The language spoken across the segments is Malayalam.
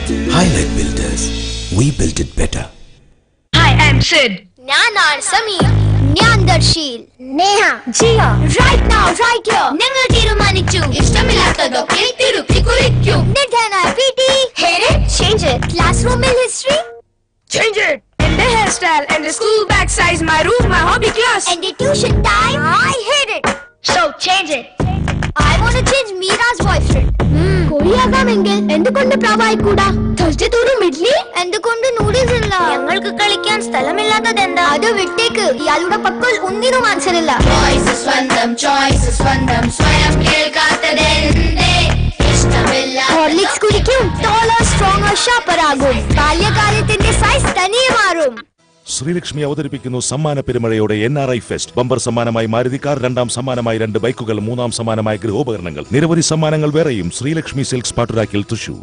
Highlight Builders. We built it better. Hi, I'm Sid. Nana, Samir, Nyandarshil, Neha, Jia. Right now, right here. Ningal Tirumanichu. Ishtamillatadokku Tiruppi Kurikku. Nidhana PT. Hear it? Change it. Classroom history? Change it. And the hairstyle and the school bag size, my room, my hobby class. And the tuition time? I hate it. So change it. I want to change Meera's boyfriend. Koi agamenങ്കിൽ എന്തുകൊണ്ട് പ്രാവായി കൂടാ? Thursday തോറും ഇഡ്ലി? എന്തുകൊണ്ട് നൂഡിൽസ് ഇല്ല? ഞങ്ങൾക്ക് കളിക്കാൻ സ്ഥലമില്ലാത്തത് എന്താ? അത് വിട്ടേക്ക്. ഇയാളുടെ പക്കൽ ഒന്നിനും ആൻസർ ഇല്ല. ചോയ്സ് സ്വന്തം സ്വയം കേൾക്കാത്തതെന്തേ? ഇഷ്ടമില്ല. ഹോർലിക്സ് കുടിക്കും. taller, stronger, sharper ആകും. ബാല്യകാലത്തിന്റെ സൈസ് തനിയെ മാറും. ശ്രീലക്ഷ്മി അവതരിപ്പിക്കുന്നു സമ്മാന പെരുമഴയോടെ NRI ഫെസ്റ്റ്. ബമ്പർ സമ്മാനമായി മാരുതി കാർ, രണ്ടാം സമ്മാനമായി 2 ബൈക്കുകൾ, മൂന്നാം സമ്മാനമായി ഗൃഹോപകരണങ്ങൾ. നിരവധി സമ്മാനങ്ങൾ വേറെയും. ശ്രീലക്ഷ്മി സിൽക്സ് പാട്ടുരാക്കിൽ തൃശൂർ.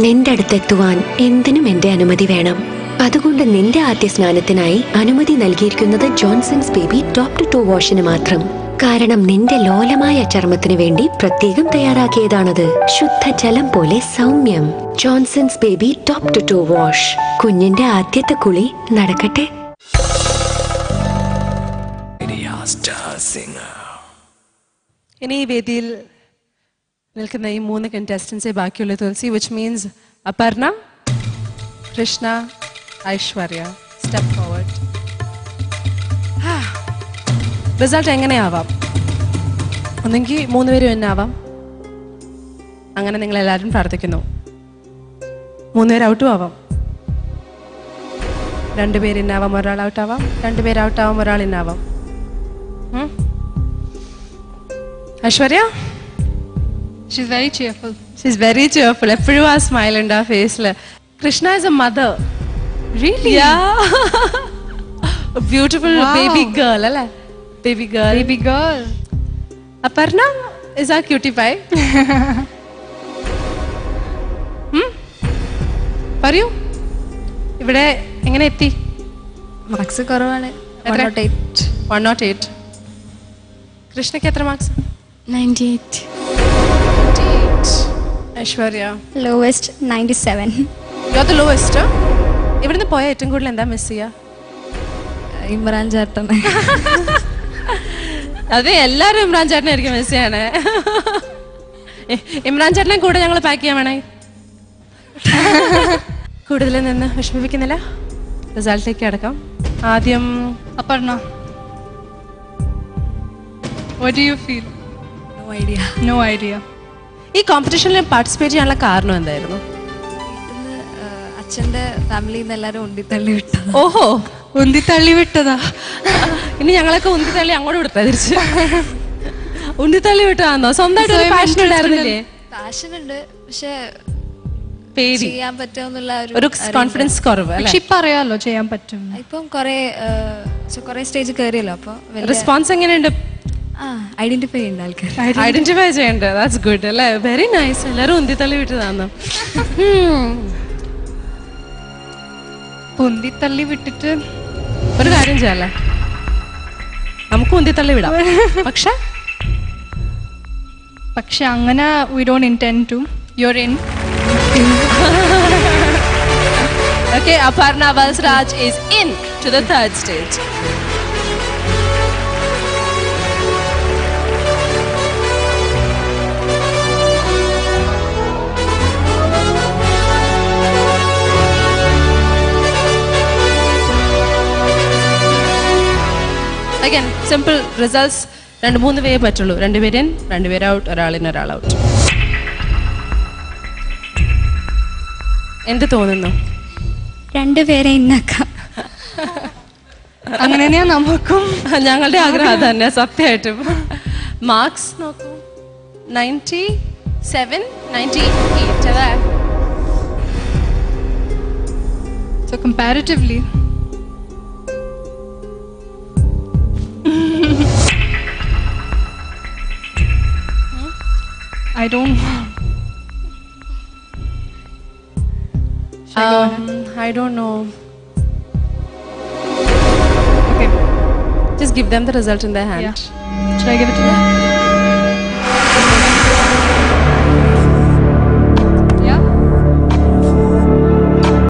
നിന്റെ അടുത്തെത്തുവാൻ എന്തിനും എന്റെ അനുമതി വേണം. അതുകൊണ്ട് നിന്റെ ആദ്യ സ്നാനത്തിനായി അനുമതി നൽകിയിരിക്കുന്നത് Johnson's baby top to toe വാഷിന് മാത്രം. കാരണം നിന്റെ ലോലമായ ചർമ്മത്തിന് വേണ്ടി പ്രത്യേകം തയ്യാറാക്കിയതാണത്. ശുദ്ധജലം പോലെ സൗമ്യം. Johnson's baby top to toe wash. കുഞ്ഞിന്റെ ആദ്യത്തെ കുളി നടക്കട്ടെ. ഇനി ഈ വേദിയിൽ നിൽക്കുന്ന ഈ 3 കണ്ടസ്റ്റൻസേ ബാക്കിയുള്ള Tulasi, which means Aparna, Krishna, Aishwarya. Step forward. Result എങ്ങനെയാവാം? ഒന്നെങ്കിൽ 3 പേരും തന്നെ ആവാം. അങ്ങനെ നിങ്ങൾ എല്ലാവരും പ്രാർത്ഥിക്കുന്നു. 3 പേര് ഔട്ടും ആവാം. 2 പേര് ഇന്നാവാം, ഒരാൾ ഔട്ടാവാം. 2 പേര് ഔട്ടാവാം, ഒരാൾ ഇന്നാവാം. Aishwarya? She's very cheerful. She's very cheerful. എപ്പോഴും ആ സ്മൈൽ ഉണ്ട് ആ ഫേസിൽ. Krishna is a mother. Really? Yeah. A beautiful baby girl, അല്ലേ? Baby girl. Aparna is our cutie pie. പറയൂ, ഇവിടെ എങ്ങനെ എത്തി? മാർക്സ് കുറവാണ്. 108. കൃഷ്ണയ്ക്ക് എത്ര marks? 98. Aishwarya? Lowest 97. You are the lowest. ഇവിടുന്ന് പോയ ഏറ്റവും കൂടുതൽ എന്താ മിസ് ചെയ്യാ? ഇമ്രാൻ ചേട്ടൻ. അതെ, എല്ലാരും ഇമ്രാൻ ചേട്ടനായിരിക്കും മിസ് ചെയ്യണേ. ഇമ്രാൻ ചേട്ടനെ കൂടെ ഞങ്ങൾ പാക്ക് ചെയ്യാൻ വേണേ. കൂടുതൽ നിന്ന് വിഷമിപ്പിക്കുന്നില്ല. റിസൾട്ടിലേക്ക് അടക്കാം. ആദ്യം Aparna. What do you feel? No idea. ഈ കോമ്പറ്റീഷനിൽ പാർട്ടിസിപ്പേറ്റ് ചെയ്യാനുള്ള കാരണം എന്തായിരുന്നു? അച്ഛന്റെ ഫാമിലിയിൽ നിന്ന് എല്ലാരും ഉന്തിത്തള്ളി വിട്ടത്. ഓഹോ, ഉന്തിത്തള്ളി വിട്ടതാ. ഇനി ഞങ്ങളൊക്കെ ഉന്തിത്തള്ളി അങ്ങോട്ട് വിട്ടാ തിരിച്ച്. ഉന്തിത്തള്ളി വിട്ടാന്നോ? സ്വന്തമായിട്ട് പാഷൻ ഉണ്ടായിരുന്നില്ലേ? പാഷൻ ഉണ്ട്, പക്ഷെ പേടി, ചെയ്യാൻ പറ്റുമെന്നുള്ള ഒരു കോൺഫിഡൻസ് കുറവ്. പക്ഷെ ഇപ്പൊ അറിയാലോ ചെയ്യാൻ പറ്റും. ഇപ്പം കൊറേ സ്റ്റേജ് കയറിയല്ലോ. അപ്പൊ റെസ്പോൺസ് എങ്ങനെയുണ്ട്? ഐഡന്റിഫൈ ചെയ്യുന്ന ആൾക്കാർ ഐഡന്റിഫൈ ചെയ്യണ്ട. ദാറ്റ്സ് ഗുഡ് അല്ലേ? Very nice. എല്ലാരും ഉന്തിത്തള്ളി വിട്ടതാന്ന്. ഉന്തിത്തള്ളി വിട്ടിട്ട് ഒരു കാര്യം ചെയ്യാല്ലേ, നമുക്ക് ഉന്തിത്തള്ളി വിടാം. പക്ഷെ അങ്ങനെ we don't intend to. You're in. Okay, Aparna Valsraj is in to the 3rd stage. Again, simple results. 2-3 വേ പറ്റുള്ളൂ. 2 പേര് ഇൻ, 2 പേര് ഔട്ട്, ഒരാൾ ഔട്ട്. എന്ത് തോന്നുന്നു? 2 പേരെ ഇന്നാക്കാം. അങ്ങനെ തന്നെയാ നമുക്കും. ഞങ്ങളുടെ ആഗ്രഹം തന്നെ സത്യമായിട്ടും. മാർക്സ് നോക്കൂ, 97, 98 അല്ലേ? So comparatively I don't know. I don't know. Okay. Just give them the result in their hand. Yeah. Should I give it to them?